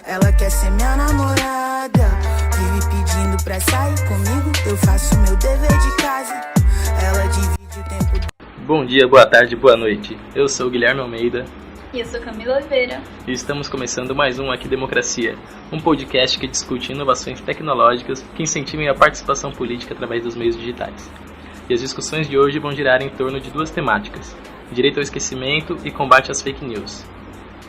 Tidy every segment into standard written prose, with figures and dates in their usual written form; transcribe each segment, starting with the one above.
Ela quer ser minha namorada, vive pedindo pra sair comigo. Eu faço meu dever de casa, ela divide o tempo. Bom dia, boa tarde, boa noite. Eu sou o Guilherme Almeida. E eu sou Camila Oliveira. E estamos começando mais um Aqui Democracia, um podcast que discute inovações tecnológicas que incentivem a participação política através dos meios digitais. E as discussões de hoje vão girar em torno de duas temáticas: direito ao esquecimento e combate às fake news.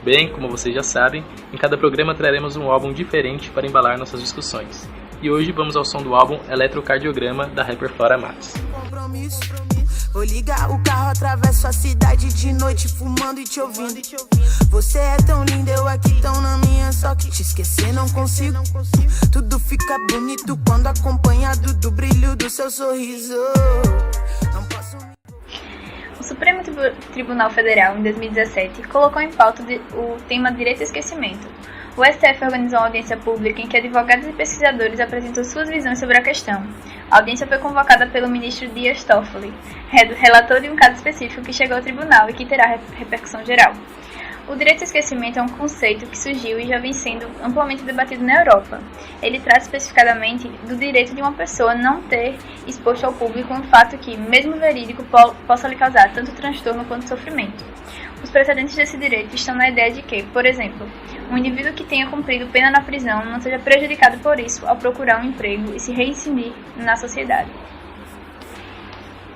Bem, como vocês já sabem, em cada programa traremos um álbum diferente para embalar nossas discussões. E hoje vamos ao som do álbum Eletrocardiograma, da rapper Flora Matos. Vou ligar o carro, atravesso a cidade de noite, fumando e te ouvindo. Você é tão linda, eu aqui tão na minha, só que te esquecer não consigo. Tudo fica bonito quando acompanhado do brilho do seu sorriso. Não posso... O Supremo Tribunal Federal, em 2017, colocou em pauta o tema direito ao esquecimento. O STF organizou uma audiência pública em que advogados e pesquisadores apresentam suas visões sobre a questão. A audiência foi convocada pelo ministro Dias Toffoli, relator de um caso específico que chegou ao tribunal e que terá repercussão geral. O direito ao esquecimento é um conceito que surgiu e já vem sendo amplamente debatido na Europa. Ele trata especificadamente do direito de uma pessoa não ter exposto ao público um fato que, mesmo verídico, possa lhe causar tanto transtorno quanto sofrimento. Os precedentes desse direito estão na ideia de que, por exemplo, um indivíduo que tenha cumprido pena na prisão não seja prejudicado por isso ao procurar um emprego e se reinserir na sociedade.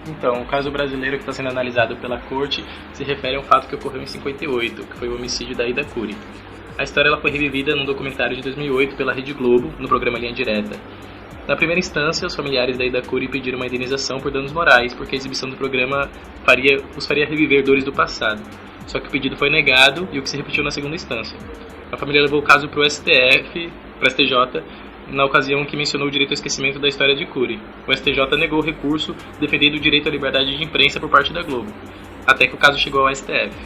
Então, o caso brasileiro que está sendo analisado pela corte se refere a um fato que ocorreu em 58, que foi o homicídio da Aida Cury. A história ela foi revivida num documentário de 2008 pela Rede Globo, no programa Linha Direta. Na primeira instância, os familiares da Aida Cury pediram uma indenização por danos morais, porque a exibição do programa os faria reviver dores do passado. Só que o pedido foi negado e o que se repetiu na segunda instância. A família levou o caso para o STJ, na ocasião em que mencionou o direito ao esquecimento da história de Cury. O STJ negou o recurso defendendo o direito à liberdade de imprensa por parte da Globo, até que o caso chegou ao STF.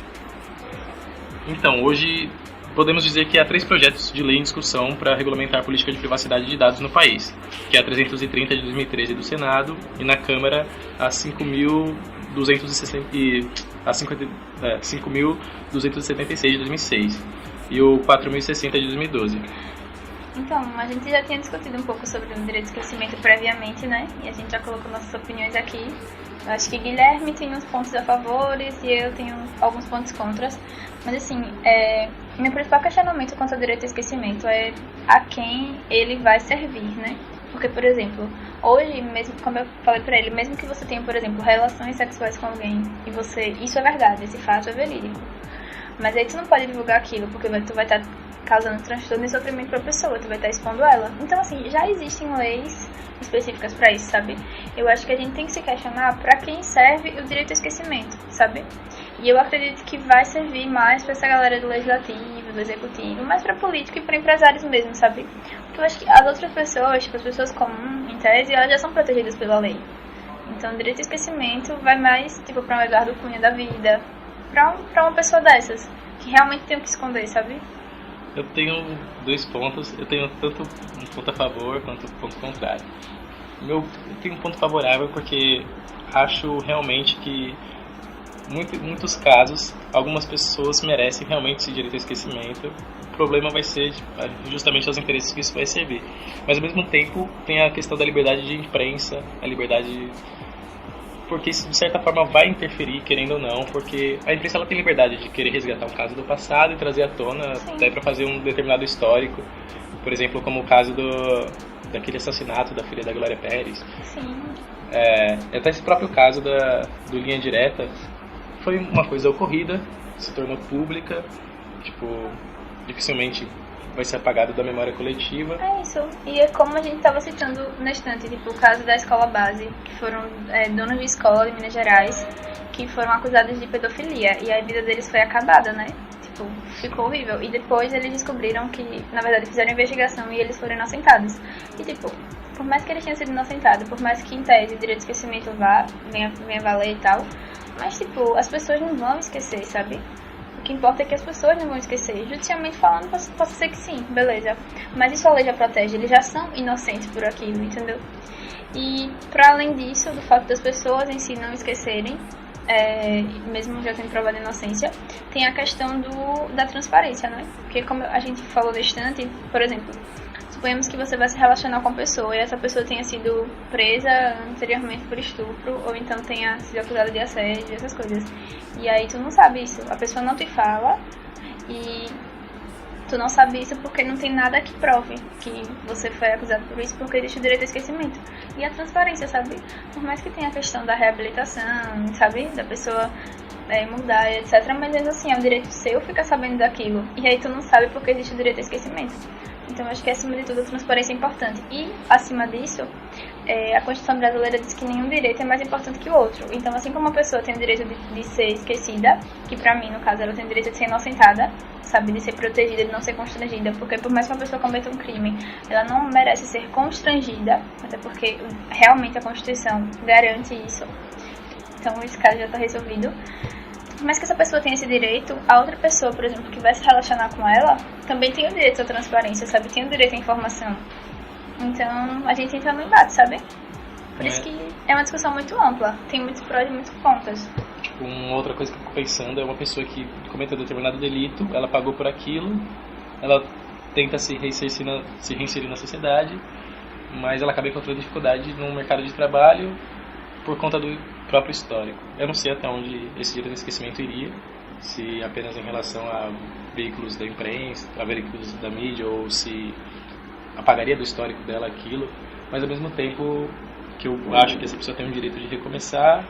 Então, hoje podemos dizer que há 3 projetos de lei em discussão para regulamentar a política de privacidade de dados no país, que é a 330 de 2013 do Senado e na Câmara a 5.276 de 2006 e o 4.060 de 2012. Então, a gente já tinha discutido um pouco sobre o direito ao esquecimento previamente, né? E a gente já colocou nossas opiniões aqui. Eu acho que Guilherme tem uns pontos a favor e eu tenho alguns pontos contras. Mas, assim, meu principal questionamento quanto ao direito ao esquecimento é a quem ele vai servir, né? Porque, por exemplo, hoje, mesmo como eu falei pra ele, mesmo que você tenha, por exemplo, relações sexuais com alguém e isso é verdade, esse fato é verídico. Mas aí tu não pode divulgar aquilo, porque tu vai estar causando transtorno e sofrimento pra pessoa, tu vai estar expondo ela. Então, assim, já existem leis específicas pra isso, sabe? Eu acho que a gente tem que se questionar pra quem serve o direito ao esquecimento, sabe? E eu acredito que vai servir mais pra essa galera do legislativo, do executivo, mais pra político e pra empresários mesmo, sabe? Porque eu acho que as outras pessoas, tipo, as pessoas comuns, em tese, elas já são protegidas pela lei. Então, o direito ao esquecimento vai mais, tipo, pra um Eduardo Cunha da vida, pra uma pessoa dessas, que realmente tem o que esconder, sabe? Eu tenho 2 pontos, eu tenho tanto um ponto a favor quanto um ponto contrário. Eu tenho um ponto favorável porque acho realmente que em muitos casos, algumas pessoas merecem realmente esse direito ao esquecimento. O problema vai ser justamente os interesses que isso vai servir. Mas ao mesmo tempo tem a questão da liberdade de imprensa, a liberdade... porque isso de certa forma vai interferir, querendo ou não, porque a imprensa ela tem liberdade de querer resgatar um caso do passado e trazer à tona, até para fazer um determinado histórico. Por exemplo, como o caso daquele assassinato da filha da Glória Pérez. Sim. Até esse próprio caso do Linha Direta foi uma coisa ocorrida, se tornou pública, dificilmente vai ser apagado da memória coletiva. É isso. E é como a gente estava citando na estante, o caso da escola base, que foram donos de escola de Minas Gerais, que foram acusados de pedofilia, e a vida deles foi acabada, né? Ficou horrível. E depois eles descobriram que, na verdade, fizeram investigação e eles foram inocentados. E, por mais que eles tenham sido inocentados, por mais que, em tese, o direito de esquecimento venha valer e tal, mas, as pessoas não vão esquecer, sabe? O que importa é que as pessoas não vão esquecer. Judicialmente falando, possa ser que sim, beleza. Mas isso a lei já protege, eles já são inocentes por aquilo, entendeu? E, para além disso, do fato das pessoas em si não esquecerem, mesmo já tendo provado a inocência, tem a questão da transparência, né? Porque como a gente falou bastante, por exemplo, suponhamos que você vai se relacionar com a pessoa e essa pessoa tenha sido presa anteriormente por estupro, ou então tenha sido acusada de assédio, essas coisas. E aí tu não sabe isso, a pessoa não te fala e tu não sabe isso porque não tem nada que prove que você foi acusado por isso, porque existe o direito ao esquecimento. E a transparência, sabe? Por mais que tenha a questão da reabilitação, sabe? Da pessoa mudar, etc. Mas mesmo assim, é um direito seu ficar sabendo daquilo. E aí tu não sabe porque existe o direito ao esquecimento. Então, acho que, acima de tudo, a transparência é importante. E, acima disso, a Constituição brasileira diz que nenhum direito é mais importante que o outro. Então, assim como uma pessoa tem o direito de ser esquecida, que pra mim, no caso, ela tem o direito de ser inocentada, sabe, de ser protegida, de não ser constrangida, porque por mais que uma pessoa cometa um crime, ela não merece ser constrangida, até porque realmente a Constituição garante isso. Então, esse caso já está resolvido. Mas que essa pessoa tenha esse direito, a outra pessoa, por exemplo, que vai se relacionar com ela, também tem o direito à transparência, sabe? Tem o direito à informação. Então, a gente entra no embate, sabe? Por isso que é uma discussão muito ampla. Tem muitos prós e muitos contras. Tipo, uma outra coisa que eu fico pensando é uma pessoa que cometa determinado delito, ela pagou por aquilo, ela tenta se reinserir na sociedade, mas ela acaba encontrando dificuldade no mercado de trabalho por conta do próprio histórico. Eu não sei até onde esse direito de esquecimento iria, se apenas em relação a veículos da imprensa, a veículos da mídia, ou se apagaria do histórico dela aquilo, mas ao mesmo tempo que eu acho que essa pessoa tem o direito de recomeçar,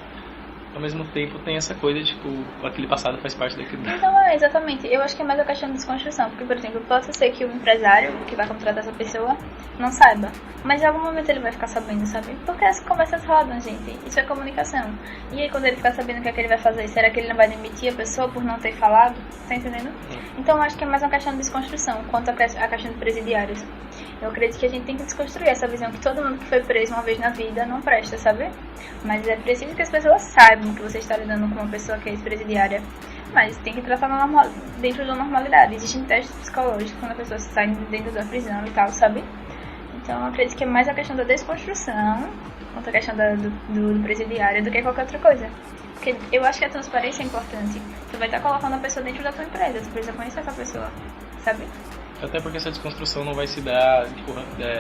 ao mesmo tempo tem essa coisa de, tipo, aquele passado faz parte daquilo. Então, exatamente. Eu acho que é mais a questão de desconstrução. Porque, por exemplo, pode ser que o empresário que vai contratar essa pessoa não saiba. Mas em algum momento ele vai ficar sabendo, sabe? Porque as conversas rodam, gente. Isso é comunicação. E aí, quando ele ficar sabendo o que é que ele vai fazer, será que ele não vai demitir a pessoa por não ter falado? Tá entendendo? Então, eu acho que é mais uma questão de desconstrução quanto à questão de presidiários. Eu acredito que a gente tem que desconstruir essa visão que todo mundo que foi preso uma vez na vida não presta, sabe? Mas é preciso que as pessoas saibam que você está lidando com uma pessoa que é ex-presidiária. Mas tem que tratar dentro da normalidade. Existem testes psicológicos quando a pessoa sai dentro da prisão e tal, sabe? Então eu acredito que é mais a questão da desconstrução quanto a questão do presidiário do que qualquer outra coisa. Porque eu acho que a transparência é importante. Você vai estar colocando a pessoa dentro da tua empresa, você precisa conhecer essa pessoa, sabe? Até porque essa desconstrução não vai se dar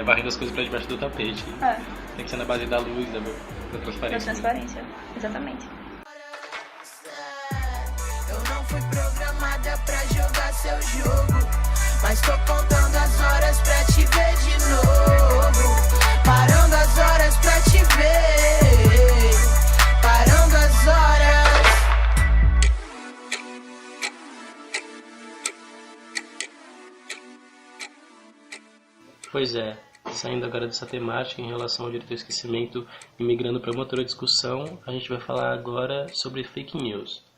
varrendo as coisas para debaixo do tapete. Tem que ser na base da luz, da transparência. Da transparência, exatamente. Eu não fui programada pra jogar seu jogo, mas tô contando as horas pra te ver de novo. Parando as horas pra te ver. Parando as horas. Pois é, saindo agora dessa temática em relação ao direito ao esquecimento e migrando para uma outra discussão, a gente vai falar agora sobre fake news.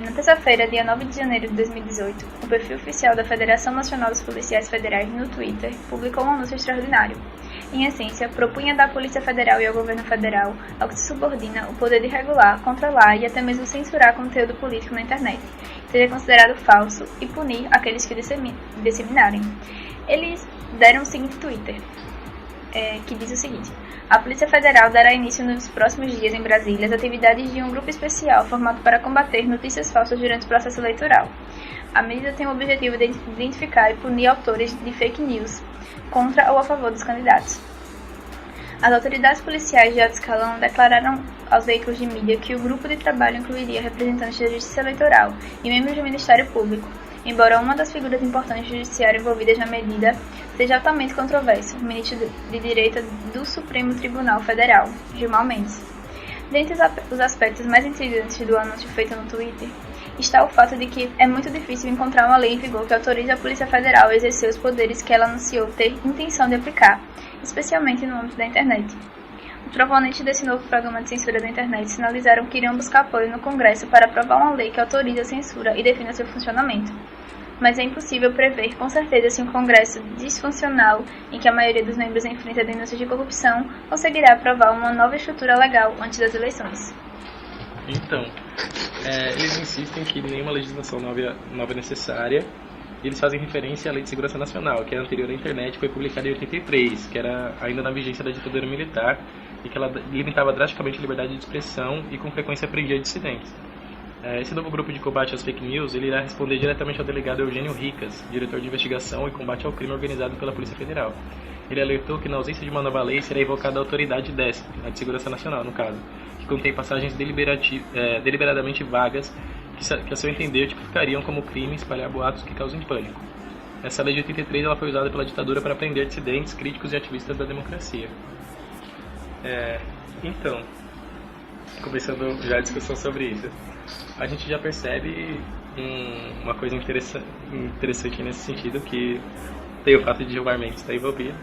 Na terça-feira, dia 9 de janeiro de 2018, o perfil oficial da Federação Nacional dos Policiais Federais no Twitter publicou um anúncio extraordinário. Em essência, propunha dar à Polícia Federal e ao Governo Federal ao que se subordina o poder de regular, controlar e até mesmo censurar conteúdo político na internet, que seja considerado falso, e punir aqueles que disseminarem. Eles deram o seguinte Twitter, que diz o seguinte: a Polícia Federal dará início nos próximos dias em Brasília às atividades de um grupo especial formado para combater notícias falsas durante o processo eleitoral. A medida tem o objetivo de identificar e punir autores de fake news contra ou a favor dos candidatos. As autoridades policiais de alto escalão declararam aos veículos de mídia que o grupo de trabalho incluiria representantes da Justiça Eleitoral e membros do Ministério Público, embora uma das figuras importantes do judiciário envolvidas na medida seja altamente controverso, o ministro de Direito do Supremo Tribunal Federal, Gilmar Mendes. Dentre os aspectos mais intrigantes do anúncio feito no Twitter, está o fato de que é muito difícil encontrar uma lei em vigor que autorize a Polícia Federal a exercer os poderes que ela anunciou ter intenção de aplicar, especialmente no âmbito da internet. Os proponentes desse novo programa de censura da internet sinalizaram que iriam buscar apoio no Congresso para aprovar uma lei que autorize a censura e defina seu funcionamento. Mas é impossível prever com certeza se um Congresso disfuncional, em que a maioria dos membros enfrenta denúncias de corrupção, conseguirá aprovar uma nova estrutura legal antes das eleições. Então, eles insistem que nenhuma legislação nova é necessária. E eles fazem referência à Lei de Segurança Nacional, que é anterior à internet, foi publicada em 83, que era ainda na vigência da ditadura militar, e que ela limitava drasticamente a liberdade de expressão e com frequência prendia dissidentes. Esse novo grupo de combate às fake news ele irá responder diretamente ao delegado Eugênio Ricas, diretor de investigação e combate ao crime organizado pela Polícia Federal. Ele alertou que na ausência de uma nova lei será evocada a autoridade DESP, a de Segurança Nacional no caso, que contém passagens deliberadamente vagas que a seu entender tipificariam como crime espalhar boatos que causem pânico. Essa lei de 83 ela foi usada pela ditadura para prender dissidentes, críticos e ativistas da democracia. Então, começando já a discussão sobre isso, a gente já percebe uma coisa interessante nesse sentido, que tem o fato de Gilmar Mendes estar envolvido.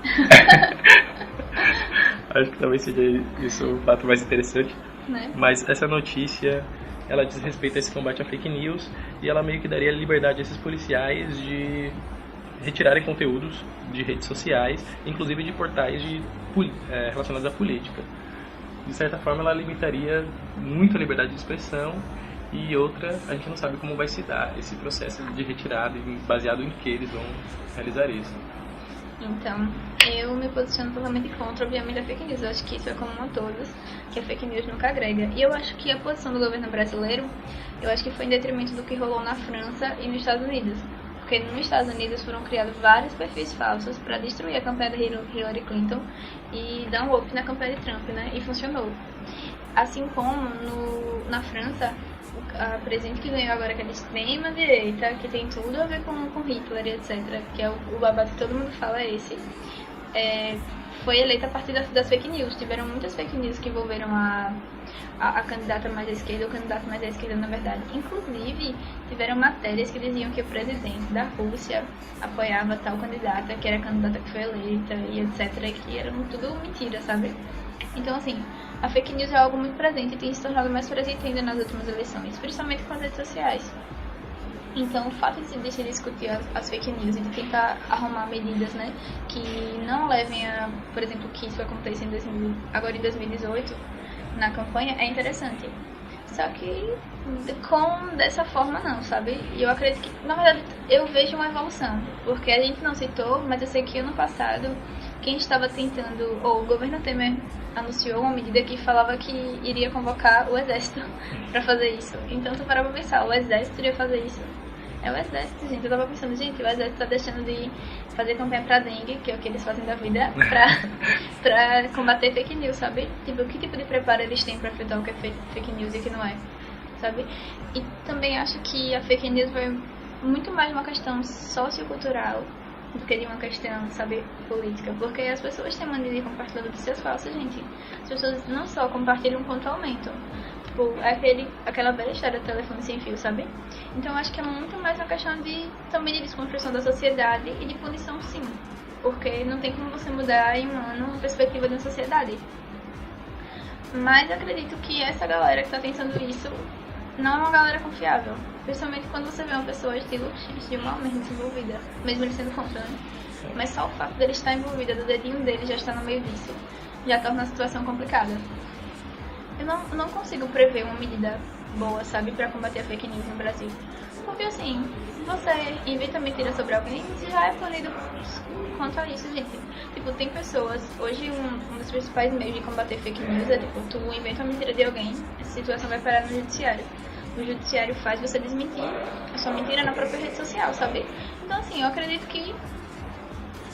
Acho que talvez seja isso o fato mais interessante. Né? Mas essa notícia, ela diz respeito a esse combate à fake news e ela meio que daria liberdade a esses policiais de retirarem conteúdos de redes sociais, inclusive de portais relacionados à política. De certa forma, ela limitaria muito a liberdade de expressão e outra, a gente não sabe como vai se dar esse processo de retirada e baseado em que eles vão realizar isso. Então, eu me posiciono totalmente contra, obviamente, a fake news. Eu acho que isso é comum a todos, que a fake news nunca agrega. E eu acho que a posição do governo brasileiro, eu acho que foi em detrimento do que rolou na França e nos Estados Unidos. Porque nos Estados Unidos foram criados vários perfis falsos para destruir a campanha da Hillary Clinton e dar um up na campanha de Trump, né? E funcionou. Assim como na França, a presidente que ganhou agora, que é de extrema direita, que tem tudo a ver com Hitler, etc., que é o babado que todo mundo fala foi eleita a partir das fake news. Tiveram muitas fake news que envolveram a candidata mais à esquerda, ou o candidato mais à esquerda, na verdade. Inclusive, tiveram matérias que diziam que o presidente da Rússia apoiava tal candidata, que era a candidata que foi eleita, e etc., que eram tudo mentira, sabe? Então, assim, a fake news é algo muito presente e tem se tornado mais presente ainda nas últimas eleições, principalmente com as redes sociais. Então, o fato de se discutir as fake news e de tentar arrumar medidas, né, que não levem a, por exemplo, que isso aconteça agora em 2018, na campanha, é interessante. Só que dessa forma não, sabe? E eu acredito que, na verdade, eu vejo uma evolução, porque a gente não citou, mas eu sei que ano passado, quem estava tentando, ou o governo Temer anunciou uma medida que falava que iria convocar o exército para fazer isso. Então, se parar pra pensar, o exército iria fazer isso. É o exército, gente. Eu tava pensando, gente, o exército tá deixando de fazer campanha pra dengue, que é o que eles fazem da vida, pra combater fake news, sabe? Tipo, que tipo de preparo eles têm pra filtrar o que é fake news e o que não é, sabe? E também acho que a fake news vai muito mais uma questão sociocultural do que de uma questão, sabe, política. Porque as pessoas têm mania de compartilhar notícias falsas, gente. As pessoas não só compartilham pontualmente. Tipo, aquela velha história do telefone sem fio, sabe? Então eu acho que é muito mais uma questão também de desconstrução da sociedade e de punição, sim. Porque não tem como você mudar em um ano a perspectiva de uma sociedade. Mas eu acredito que essa galera que tá tentando isso não é uma galera confiável. Principalmente quando você vê uma pessoa estilo Gilmar Mendes envolvida, mesmo ele sendo contra, né? Mas só o fato dele estar envolvida, do dedinho dele já estar no meio disso, já torna a situação complicada. Eu não consigo prever uma medida boa, sabe, pra combater a fake news no Brasil. Porque assim, você inventa mentira sobre alguém, você já é punido quanto a isso, gente. Tipo, tem pessoas, hoje um dos principais meios de combater fake news é, tipo, tu inventa uma mentira de alguém, essa situação vai parar no judiciário. O judiciário faz você desmentir a sua mentira na própria rede social, sabe? Então assim, eu acredito que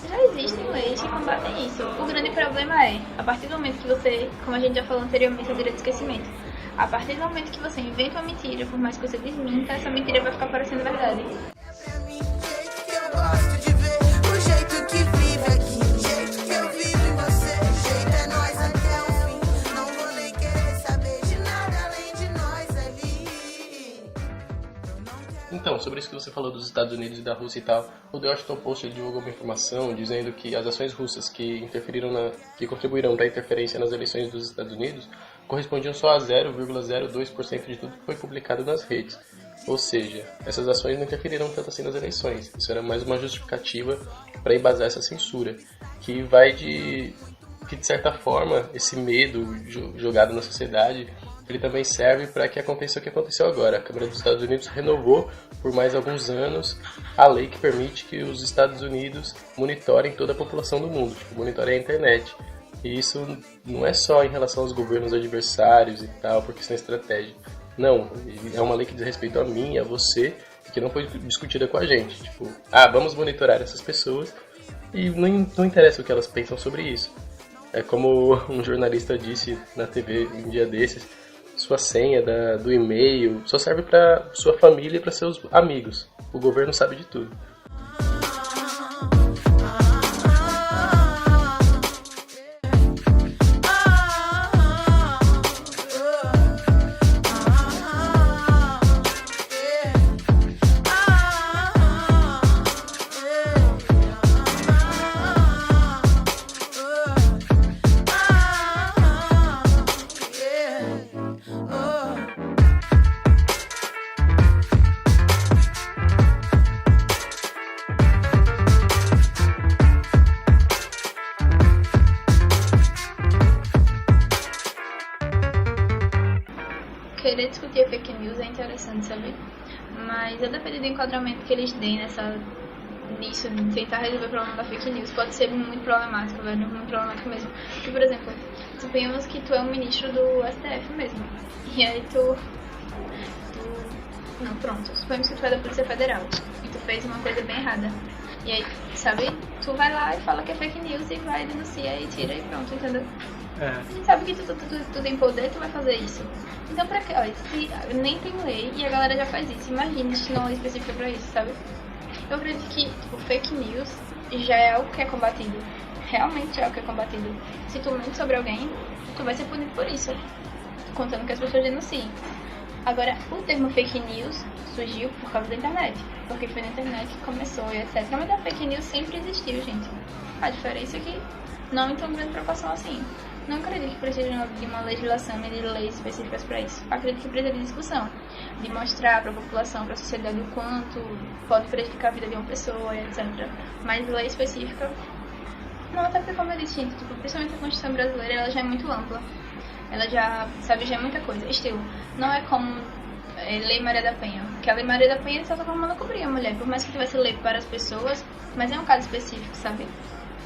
já existem leis que combatem isso. O grande problema é, a partir do momento que você, como a gente já falou anteriormente, é direito de esquecimento. A partir do momento que você inventa uma mentira, por mais que você desminta, essa mentira vai ficar parecendo verdade. Então, sobre isso que você falou dos Estados Unidos e da Rússia e tal, o The Washington Post divulgou uma informação dizendo que as ações russas que contribuíram para a interferência nas eleições dos Estados Unidos correspondiam só a 0,02% de tudo que foi publicado nas redes. Ou seja, essas ações não interferiram tanto assim nas eleições. Isso era mais uma justificativa para embasar essa censura, que vai de certa forma, esse medo jogado na sociedade ele também serve para que aconteça o que aconteceu agora. A Câmara dos Estados Unidos renovou por mais alguns anos a lei que permite que os Estados Unidos monitorem toda a população do mundo, tipo, monitorem a internet. E isso não é só em relação aos governos adversários e tal, por questão estratégica. Não, é uma lei que diz respeito a mim e a você, que não foi discutida com a gente. Tipo, vamos monitorar essas pessoas e não interessa o que elas pensam sobre isso. É como um jornalista disse na TV um dia desses, sua senha do e-mail só serve para sua família e para seus amigos. O governo sabe de tudo. Querer discutir a fake news é interessante, sabe? Mas a depender do enquadramento que eles deem nisso, de tentar resolver o problema da fake news, pode ser muito problemático, velho, muito problemático mesmo. Porque, por exemplo, suponhamos que tu é um ministro do STF mesmo, e aí não, pronto, suponhamos que tu é da Polícia Federal, e tu fez uma coisa bem errada. E aí, sabe, tu vai lá e fala que é fake news e vai, denuncia e tira e pronto, entendeu? A gente sabe que tu tem poder, tu vai fazer isso. Então pra quê? Olha, se nem tem lei e a galera já faz isso, imagina se não é lei específica pra isso, sabe? Eu acredito que fake news já é algo que é combatido. Realmente é algo que é combatido. Se tu mente sobre alguém, tu vai ser punido por isso, contando que as pessoas denunciem. Agora, o termo fake news surgiu por causa da internet, porque foi na internet que começou e etc. Mas a fake news sempre existiu, gente. A diferença é que não em tão grande proporção assim. Não acredito que precise de uma legislação e de leis específicas para isso. Acredito que precisa de discussão, de mostrar para a população, para a sociedade o quanto pode prejudicar a vida de uma pessoa, etc. Mas lei específica, não, até porque como eu disse, gente, principalmente a Constituição brasileira, ela já é muito ampla. Ela já, sabe, já é muita coisa. Estilo, não é como Lei Maria da Penha, que a Lei Maria da Penha, de certa forma, não cobria a mulher, por mais que tivesse lei para as pessoas, mas é um caso específico, sabe?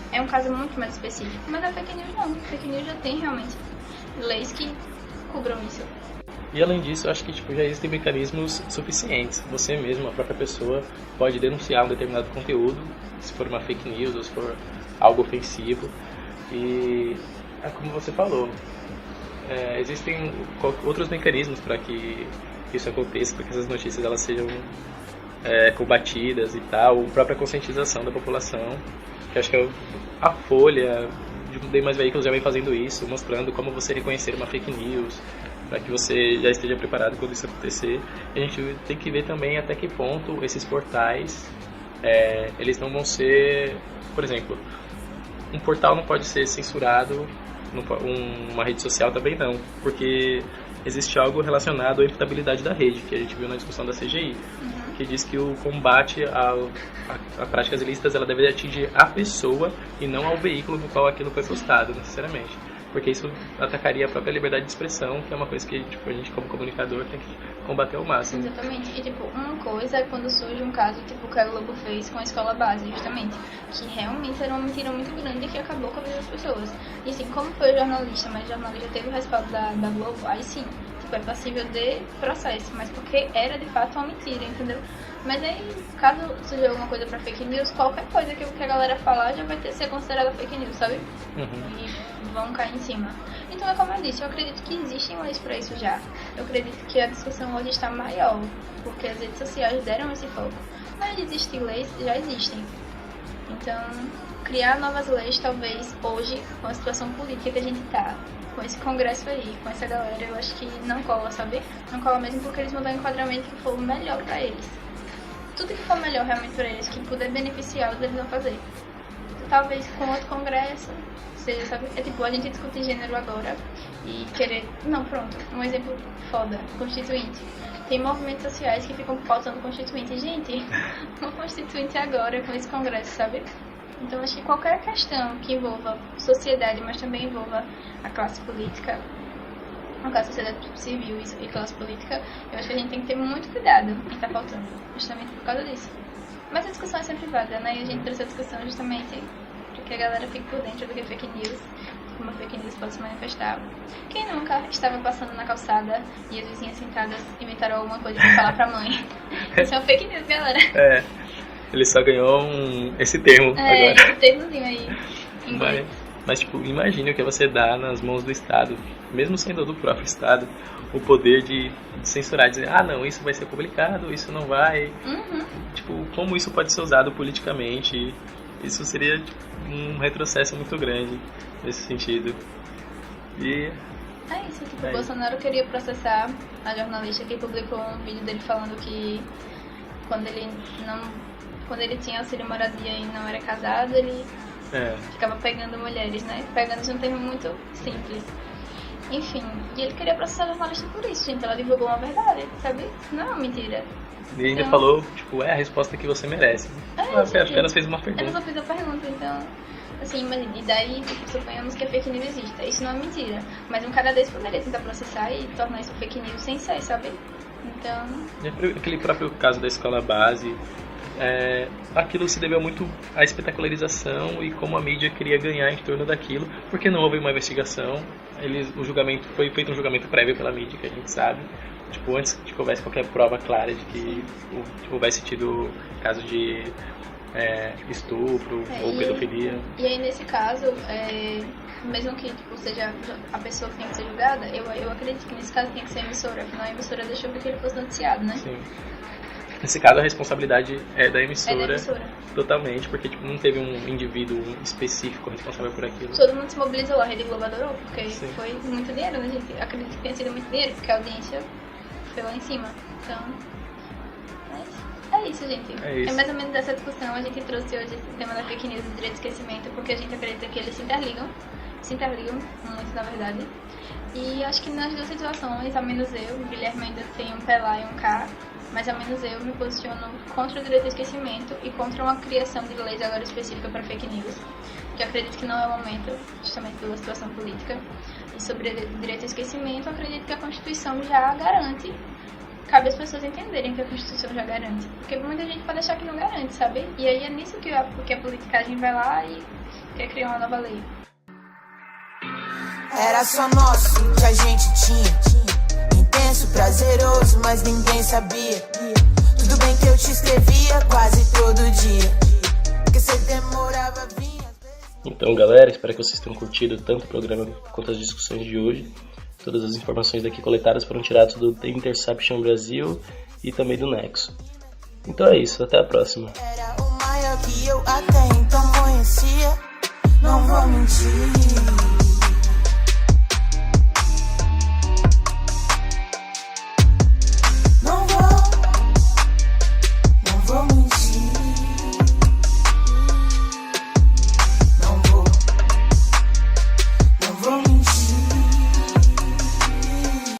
É um caso muito mais específico. Mas a fake news não. A fake news já tem realmente leis que cobram isso. E além disso, eu acho que já existem mecanismos suficientes. Você mesmo, a própria pessoa, pode denunciar um determinado conteúdo, se for uma fake news ou se for algo ofensivo. E é como você falou, existem outros mecanismos para que isso aconteça, para que essas notícias elas sejam combatidas e tal. A própria conscientização da população. Que acho que a Folha, de demais veículos já vem fazendo isso, mostrando como você reconhecer uma fake news, para que você já esteja preparado quando isso acontecer. E a gente tem que ver também até que ponto esses portais, eles não vão ser, por exemplo, um portal não pode ser censurado, uma rede social também não, porque existe algo relacionado à imputabilidade da rede, que a gente viu na discussão da CGI, que diz que o combate a práticas ilícitas ela deve atingir a pessoa e não ao veículo no qual aquilo foi postado, necessariamente. Porque isso atacaria a própria liberdade de expressão, que é uma coisa que a gente como comunicador tem que combater ao máximo. Exatamente. E uma coisa é quando surge um caso que o Globo fez com a escola base, justamente, que realmente era uma mentira muito grande que acabou com a vida das pessoas. E assim, como foi o jornalista, mas o jornalista teve o respaldo da Globo, aí sim, é passível de processo, mas porque era de fato uma mentira, entendeu? Mas aí, caso surja alguma coisa pra fake news, qualquer coisa que a galera falar já vai ser considerada fake news, sabe? E vão cair em cima. Então é como eu disse, eu acredito que existem leis pra isso já. Eu acredito que a discussão hoje está maior, porque as redes sociais deram esse foco. Mas existem leis, já existem. Então, criar novas leis, talvez hoje, com a situação política que a gente tá, com esse congresso aí, com essa galera, eu acho que não cola, sabe? Não cola mesmo porque eles vão dar um enquadramento que for o melhor pra eles. Tudo que for melhor realmente pra eles, que puder beneficiá-los, eles vão fazer. Talvez com outro congresso, seja, sabe? É tipo, a gente discutir gênero agora e querer... Não, pronto, um exemplo foda, constituinte. Tem movimentos sociais que ficam pautando constituinte. Gente, uma constituinte agora com esse congresso, sabe? Então, acho que qualquer questão que envolva sociedade, mas também envolva a classe política, no caso, sociedade civil e classe política, eu acho que a gente tem que ter muito cuidado em estar faltando, justamente por causa disso. Mas a discussão é sempre válida, né? E a gente trouxe a discussão justamente para que a galera fique por dentro do que é fake news, como a fake news pode se manifestar. Quem nunca estava passando na calçada e as vizinhas sentadas inventaram alguma coisa para falar pra mãe? Isso é um fake news, galera. Ele só ganhou esse termo agora. Esse termozinho aí. Mas, tipo, imagine o que você dá nas mãos do Estado, mesmo sendo do próprio Estado, o poder de censurar, dizer, não, isso vai ser publicado, isso não vai. Tipo, como isso pode ser usado politicamente, isso seria tipo, um retrocesso muito grande nesse sentido. E é isso, tipo, o Bolsonaro queria processar a jornalista que publicou um vídeo dele falando que quando ele tinha auxílio moradia e não era casado, ele ficava pegando mulheres, né? Pegando de um termo muito simples. Enfim, e ele queria processar a jornalista por isso, gente. Ela divulgou uma verdade, sabe? Não é uma mentira. E ainda falou, tipo, a resposta que você merece. Ela apenas fez uma pergunta. Ela só fez a pergunta, então... Assim, imagine, e daí, tipo, suponhamos que a fake news exista. Isso não é mentira. Mas um cara desse poderia tentar processar e tornar isso fake news sem ser, sabe? Então... Aquele próprio caso da escola base... aquilo se deveu muito à espetacularização e como a mídia queria ganhar em torno daquilo, porque não houve uma investigação. Foi feito um julgamento prévio pela mídia, que a gente sabe, tipo, antes que houvesse qualquer prova clara de que houvesse tido caso de estupro ou pedofilia. E aí nesse caso, mesmo que tipo, seja a pessoa que tem que ser julgada, eu acredito que nesse caso tem que ser a emissora, afinal a emissora deixou que ele fosse noticiado, né? Sim. Nesse caso, a responsabilidade é da emissora. Totalmente, porque tipo, não teve um indivíduo específico responsável por aquilo. Todo mundo se mobilizou, a Rede Globo adorou, porque foi muito dinheiro, né, gente? Acredito que tenha sido muito dinheiro, porque a audiência foi lá em cima. Então, é isso, gente. É mais ou menos essa discussão. A gente trouxe hoje esse tema da fake news e direito de esquecimento, porque a gente acredita que eles se interligam muito, na verdade. E acho que nas duas situações, ao menos eu, o Guilherme ainda tem um P lá e um K, mas ao menos eu me posiciono contra o direito ao esquecimento e contra uma criação de leis agora específica para fake news, que eu acredito que não é o momento, justamente pela situação política. E sobre o direito ao esquecimento, eu acredito que a Constituição já garante. Cabe às pessoas entenderem que a Constituição já garante, porque muita gente pode achar que não garante, sabe? E aí é nisso que a politicagem vai lá e quer criar uma nova lei. Era só nosso que a gente tinha, intenso, prazeroso, mas ninguém sabia. Tudo bem que eu te escrevia quase todo dia, porque você demorava a vir. Então galera, espero que vocês tenham curtido tanto o programa quanto as discussões de hoje. Todas as informações daqui coletadas foram tiradas do The Interception Brasil e também do Nexo. Então é isso, até a próxima. Era o maior que eu até então conhecia, não vou mentir.